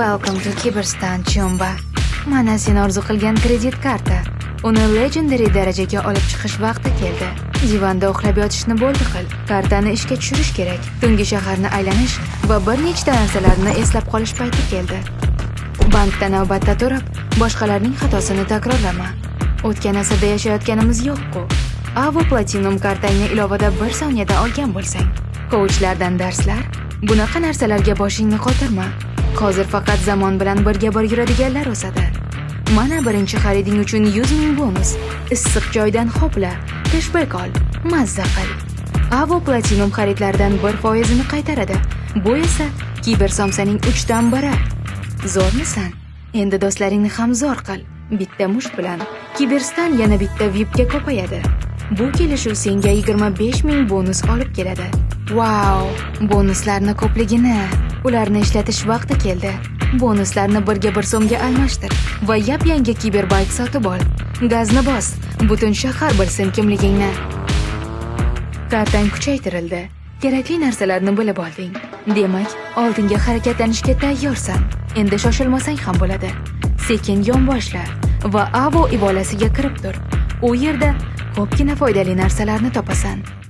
Welcome to Kiberstan Chumba. Mana sen orzu qilgan kredit karta. Uni legendary darajaga olib chiqish vaqti keldi. Divanda uxlab yotishni bo'ldi qil. Kartani ishga tushirish kerak. Tungi shaharni aylanish va bir nechta narsalarni eslab qolish payti keldi. Bankda navbatda turib, boshqalarning xatosini takrorlama. O'tgan asrda yashayotganimiz yo'q-ku. Avo Platinum kartangni ilovada 1 soniyada olgan bo'lsang, coachlardan darslar, bunaqa narsalarga boshingni qotirma. Hozir faqat zamon bilan birga yuradiganlar o'sadi. Mana birinchi xariding uchun 100 ming bonus. Issiq joydan hopla, cashback ol, mazza qil. Avo Platinum xaridlardan 1% qaytaradi. Bu esa Kibersomsaning 3 dan 1. Zo'rmisan? Endi do'stlaringni ham zo'r qil. Bitta mush bilan Kiberstan yana bitta VIPga ko'payadi. Bu kelishuv senga 25 ming bonus olib keladi. Wow, bonuslarni ko'pligini, ularni ishlatish vaqti keldi. Bonuslarni 1 so'mga almashtir va yangi Kiberbike sotib ol. Gazni bos, butun shahar bilsin kimligingni. Kartang kuchaytirildi. Kerakli narsalarni bilib olding. Demak, oldinga harakatlanishga tayyorsan. Endi shoshilmasang ham bo'ladi. Sekin yonboshla va Avo ibolasiga kirib tur. U yerda ko'pgina foydali narsalarni topasan.